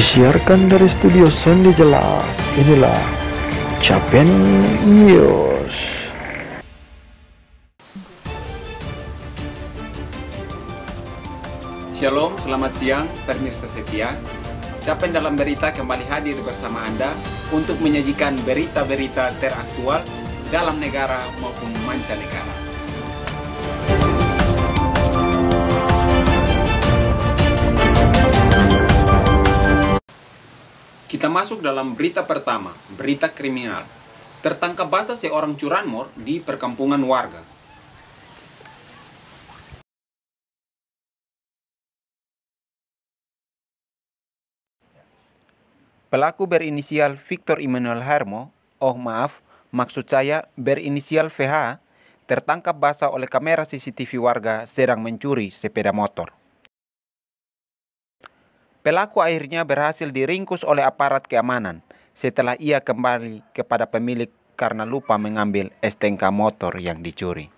Disiarkan dari studio Sonde Jelas, inilah Capen News. Shalom, selamat siang pemirsa setia. Capen dalam berita kembali hadir bersama Anda untuk menyajikan berita-berita teraktual dalam negara maupun mancanegara. Kita masuk dalam berita pertama, berita kriminal. Tertangkap basah seorang curanmor di perkampungan warga. Pelaku berinisial Victor Emmanuel Hermo, maksud saya berinisial VH, tertangkap basah oleh kamera CCTV warga sedang mencuri sepeda motor. Pelaku akhirnya berhasil diringkus oleh aparat keamanan setelah ia kembali kepada pemilik karena lupa mengambil STNK motor yang dicuri.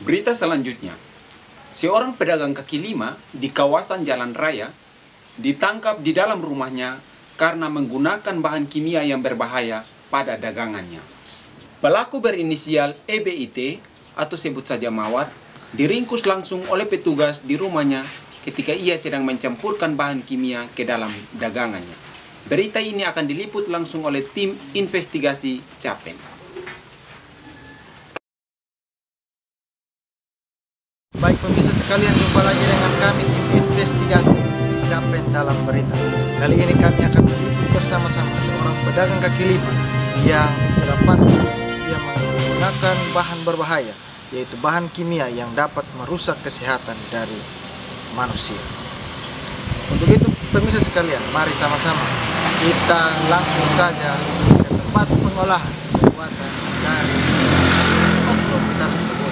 Berita selanjutnya, seorang pedagang kaki lima di kawasan Jalan Raya ditangkap di dalam rumahnya karena menggunakan bahan kimia yang berbahaya pada dagangannya. Pelaku berinisial EBIT atau sebut saja Mawar diringkus langsung oleh petugas di rumahnya ketika ia sedang mencampurkan bahan kimia ke dalam dagangannya. Berita ini akan diliput langsung oleh tim investigasi Capen. Baik pemirsa sekalian, jumpa lagi dengan kami tim investigasi Capen dalam berita. Kali ini kami akan meliput bersama-sama seorang pedagang kaki lima yang kedapatan dia menggunakan bahan berbahaya, yaitu bahan kimia yang dapat merusak kesehatan dari manusia. Untuk itu pemirsa sekalian, mari sama-sama kita langsung saja ke tempat pengolahan pembuatan dari oknum tersebut.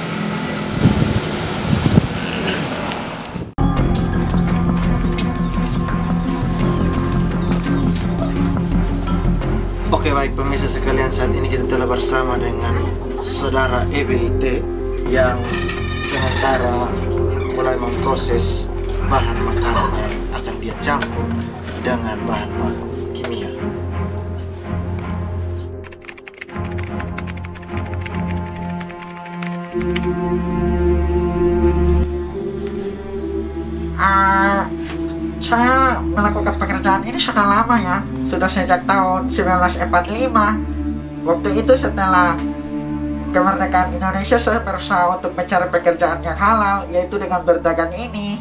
Oke, baik pemirsa sekalian, saat ini kita telah bersama dengan saudara EBIT yang sementara mulai memproses bahan makanan yang akan dia campur dengan bahan-bahan kimia. Saya melakukan pekerjaan ini sudah lama ya, sudah sejak tahun 1945. Waktu itu setelah kemerdekaan Indonesia saya berusaha untuk mencari pekerjaan yang halal, yaitu dengan berdagang ini.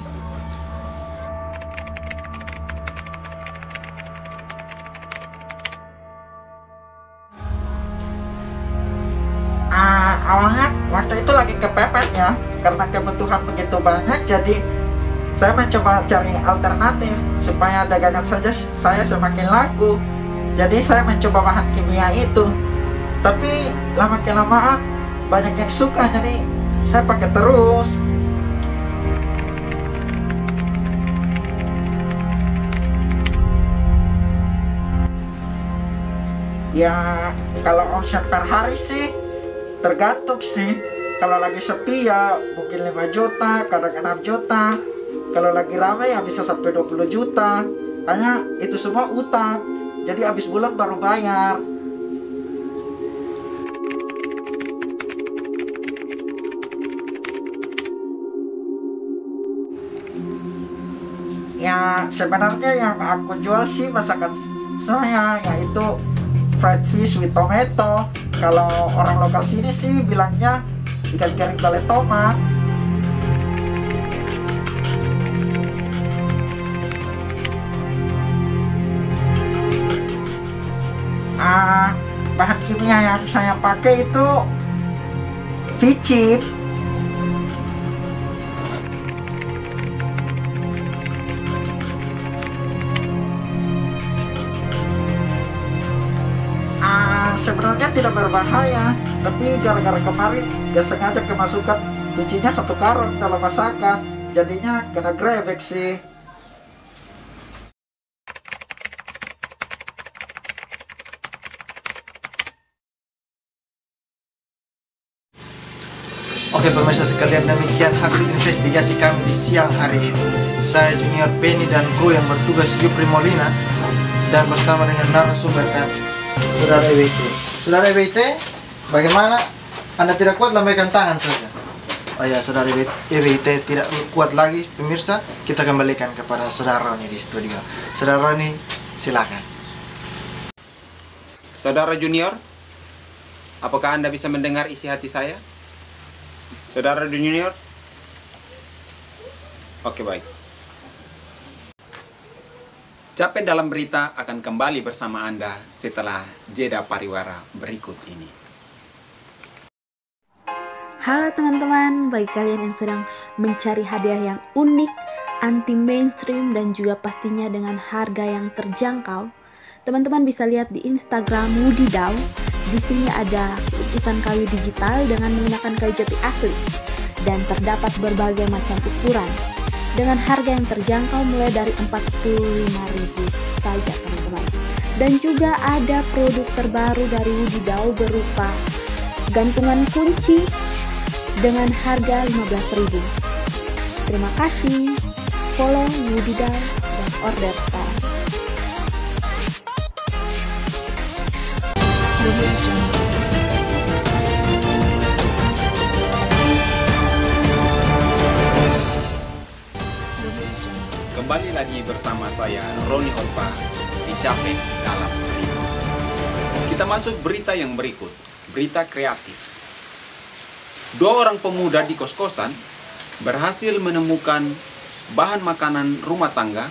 Awalnya waktu itu lagi kepepet ya, karena kebutuhan begitu banyak, jadi saya mencoba cari alternatif supaya dagangan saja saya semakin laku. Jadi saya mencoba bahan kimia itu. Tapi lama-kelamaan banyak yang suka, jadi saya pakai terus. Ya, kalau omset per hari sih tergantung sih. Kalau lagi sepi ya mungkin 5 juta, kadang 6 juta. Kalau lagi ramai ya bisa sampai 20 juta. Hanya itu semua utang. Jadi habis bulan baru bayar. Ya sebenarnya yang aku jual sih masakan saya, yaitu fried fish with tomato. Kalau orang lokal sini sih bilangnya ikan kering balai tomat. Bahan kimia yang saya pakai itu vicin. sebenarnya sebenarnya tidak berbahaya, tapi gara-gara kemarin gak sengaja kemasukan kuncinya 1 karung dalam masakan, jadinya kena grebek sih. Oke pemirsa sekalian, demikian hasil investigasi kami di siang hari ini. Saya Junior Penny dan kru yang bertugas Yupri Molina, dan bersama dengan narasumber kami, Saudara EWT. Saudara EWT, bagaimana? Anda tidak kuat, lambaikan tangan saja. Oh ya, Saudara EWT tidak kuat lagi, pemirsa. Kita kembalikan kepada Saudara Roni di studio. Saudara Roni, silakan. Saudara Junior, apakah Anda bisa mendengar isi hati saya? Saudara Junior? Oke, baik. Capen dalam berita akan kembali bersama Anda setelah jeda pariwara berikut ini. Halo teman-teman, bagi kalian yang sedang mencari hadiah yang unik, anti mainstream dan juga pastinya dengan harga yang terjangkau, teman-teman bisa lihat di Instagram Wudidaw. Di sini ada lukisan kayu digital dengan menggunakan kayu jati asli dan terdapat berbagai macam ukuran dengan harga yang terjangkau mulai dari 45.000 saja teman-teman. Dan juga ada produk terbaru dari Wudidaw berupa gantungan kunci dengan harga 15.000. Terima kasih, follow Wudidaw dan order sekarang. Kembali lagi bersama saya, Roni Olpa, di Capen dalam berita. Kita masuk berita yang berikut, berita kreatif. 2 orang pemuda di kos-kosan berhasil menemukan bahan makanan rumah tangga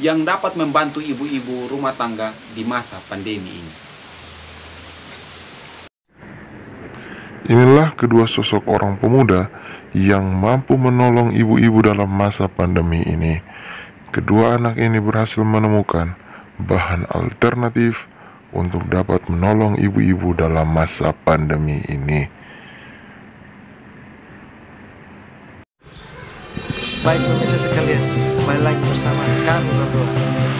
yang dapat membantu ibu-ibu rumah tangga di masa pandemi ini. Inilah kedua sosok orang pemuda yang mampu menolong ibu-ibu dalam masa pandemi ini. Kedua anak ini berhasil menemukan bahan alternatif untuk dapat menolong ibu-ibu dalam masa pandemi ini. Baik pemirsa sekalian, kembali lagi bersama kami berdua.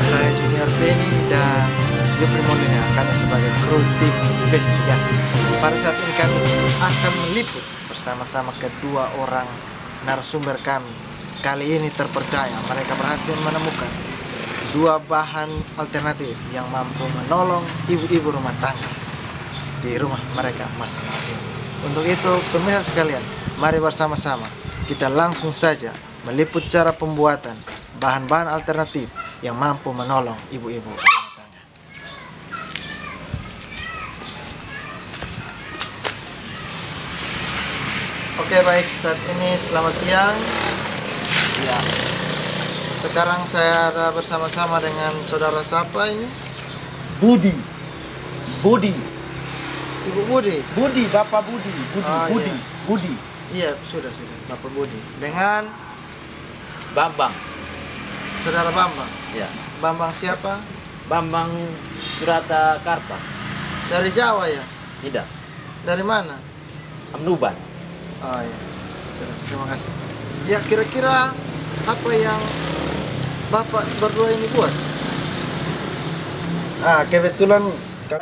Saya Junior Penny dan Yupri Molina, kami sebagai kru tim investigasi. Pada saat ini kami akan meliput bersama-sama kedua orang narasumber kami. Kali ini terpercaya mereka berhasil menemukan 2 bahan alternatif yang mampu menolong ibu-ibu rumah tangga di rumah mereka masing-masing. Untuk itu pemirsa sekalian, mari bersama-sama kita langsung saja meliput cara pembuatan bahan-bahan alternatif yang mampu menolong ibu-ibu rumah tangga. Oke baik, saat ini selamat siang. Ya. Sekarang saya ada bersama-sama dengan saudara siapa ini? Budi. Ibu Budi. Budi, Bapak Budi. Oh, Budi. Iya, sudah Bapak Budi. Dengan Bambang. saudara Bambang. Ya. Bambang siapa? Bambang Suratakarta. Dari Jawa ya? Tidak. Dari mana? Amnuban. Oh iya. Sudah, terima kasih. Ya kira-kira apa yang Bapak berdua ini buat? Kebetulan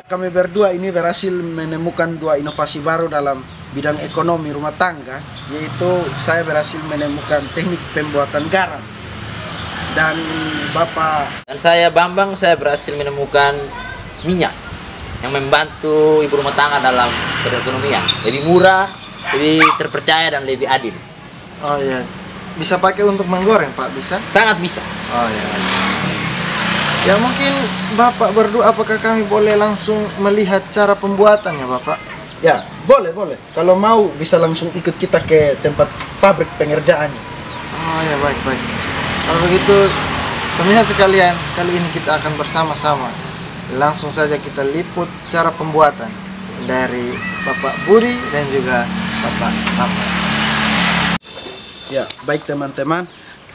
kami berdua ini berhasil menemukan 2 inovasi baru dalam bidang ekonomi rumah tangga, yaitu saya berhasil menemukan teknik pembuatan garam. Dan Bapak Dan saya Bambang, saya berhasil menemukan minyak yang membantu ibu rumah tangga dalam perekonomian. Lebih murah, lebih terpercaya dan lebih adil. Oh iya. Bisa pakai untuk menggoreng, Pak? Bisa? Sangat bisa. Oh iya. Ya mungkin Bapak berdua, apakah kami boleh langsung melihat cara pembuatannya, Bapak? ya boleh. Kalau mau bisa langsung ikut kita ke tempat pabrik pengerjaannya. Oh ya, baik. Kalau begitu, pemirsa sekalian, kali ini kita akan bersama-sama. Langsung saja kita liput cara pembuatan dari Bapak Budi dan juga Bapak Bambang. Ya, baik teman-teman.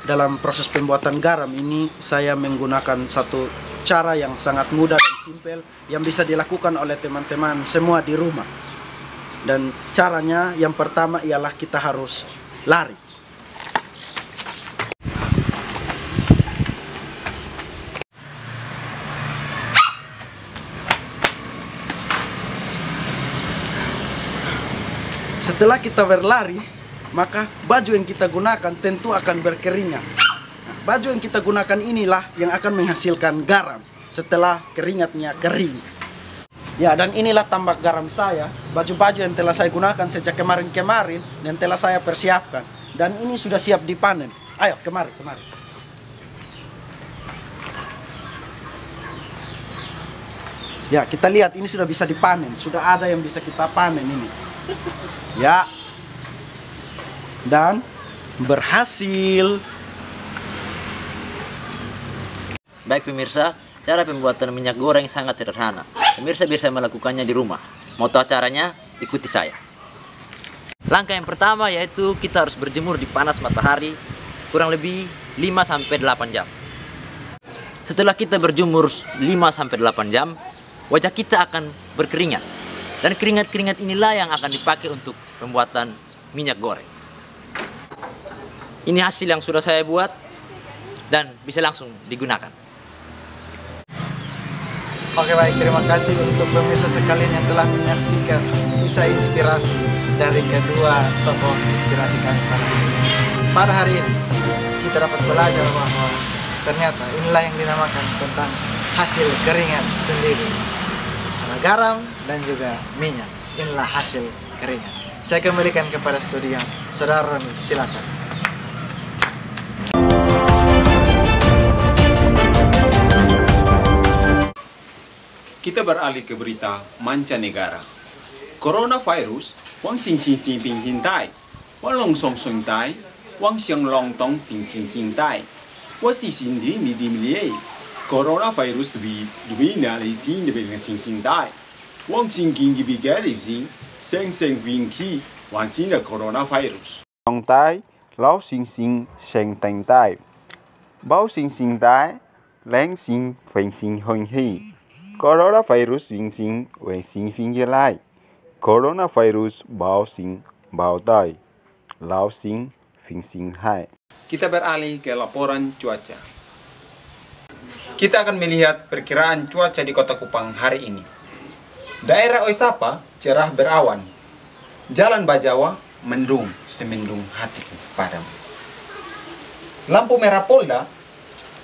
dalam proses pembuatan garam ini saya menggunakan satu cara yang sangat mudah dan simpel yang bisa dilakukan oleh teman-teman semua di rumah. Dan caranya yang pertama ialah kita harus lari. Setelah kita berlari, maka baju yang kita gunakan tentu akan berkeringat. Baju yang kita gunakan inilah yang akan menghasilkan garam setelah keringatnya kering. Ya, dan inilah tambak garam saya. Baju-baju yang telah saya gunakan sejak kemarin-kemarin dan telah saya persiapkan. Dan ini sudah siap dipanen. Ayo, kemari. Ya, kita lihat ini sudah bisa dipanen. Sudah ada yang bisa kita panen ini. Ya, dan berhasil. Baik pemirsa, cara pembuatan minyak goreng sangat sederhana. Pemirsa bisa melakukannya di rumah. Mau tahu caranya? Ikuti saya. Langkah yang pertama yaitu kita harus berjemur di panas matahari kurang lebih 5-8 jam. Setelah kita berjemur 5-8 jam, wajah kita akan berkeringat. Dan keringat-keringat inilah yang akan dipakai untuk pembuatan minyak goreng. Ini hasil yang sudah saya buat dan bisa langsung digunakan. Oke baik, terima kasih untuk pemirsa sekalian yang telah menyaksikan kisah inspirasi dari kedua tokoh inspirasi kami pada hari ini. Kita dapat belajar bahwa ternyata inilah yang dinamakan tentang hasil keringat sendiri. Ada garam dan juga minyak. Inilah hasil keringat. Saya kembalikan kepada studio. Saudara Roni, silakan. Kita beralih ke berita mancanegara. Coronavirus, wang xing xing xing ping xing tai, wang long song song tai, wang xiang long tong ping xing xing tai, wang xi xing di mi di mi liye. Coronavirus dui na li jing de bing xing xing tai, wang xing king gi bi ga li xing, seng seng wing ki, wang xing de coronavirus. Long tai, lao xing xing seng teng tai, bao xing xing tai, leng xing feng xing hong hei. Coronavirus wing sing weng sing fing lai. Coronavirus bao sing bao tai. Lao sing fing sing hai. Kita beralih ke laporan cuaca. Kita akan melihat perkiraan cuaca di Kota Kupang hari ini. Daerah Oisapa cerah berawan. Jalan Bajawa mendung semendung hatiku padamu. Lampu merah Polda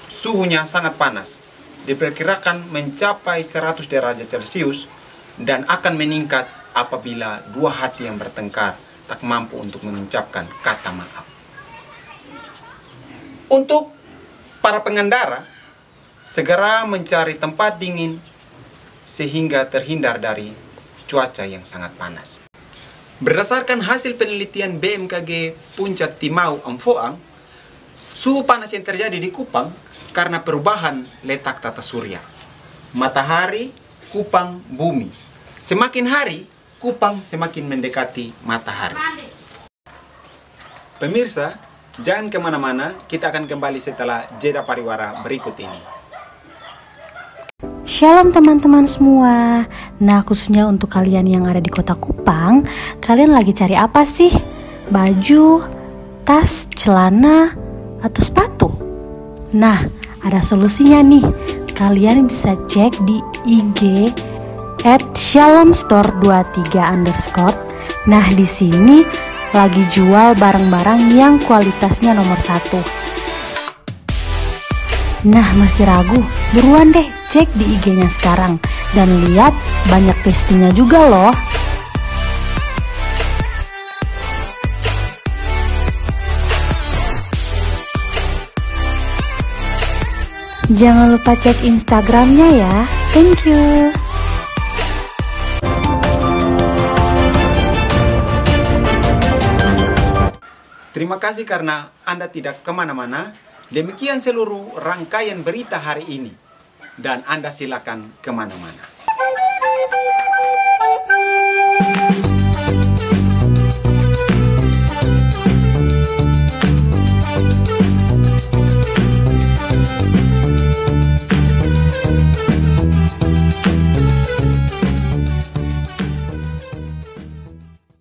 suhunya sangat panas. Diperkirakan mencapai 100 derajat Celcius dan akan meningkat apabila dua hati yang bertengkar tak mampu untuk mengucapkan kata maaf. Untuk para pengendara, segera mencari tempat dingin sehingga terhindar dari cuaca yang sangat panas. Berdasarkan hasil penelitian BMKG Puncak Timau Amfoang, suhu panas yang terjadi di Kupang karena perubahan letak tata surya. Matahari, Kupang, bumi. Semakin hari, Kupang semakin mendekati matahari. Pemirsa, jangan kemana-mana, kita akan kembali setelah jeda pariwara berikut ini. Shalom teman-teman semua. Nah, khususnya untuk kalian yang ada di Kota Kupang, kalian lagi cari apa sih? Baju, tas, celana, atau sepatu? Nah, ada solusinya nih. Kalian bisa cek di IG @shalomstore23_. Nah, di sini lagi jual barang-barang yang kualitasnya nomor 1. Nah, masih ragu? Buruan deh cek di IG-nya sekarang dan lihat banyak testingnya juga loh. Jangan lupa cek Instagramnya ya. Thank you. Terima kasih karena Anda tidak kemana-mana. Demikian seluruh rangkaian berita hari ini. Dan Anda silakan kemana-mana.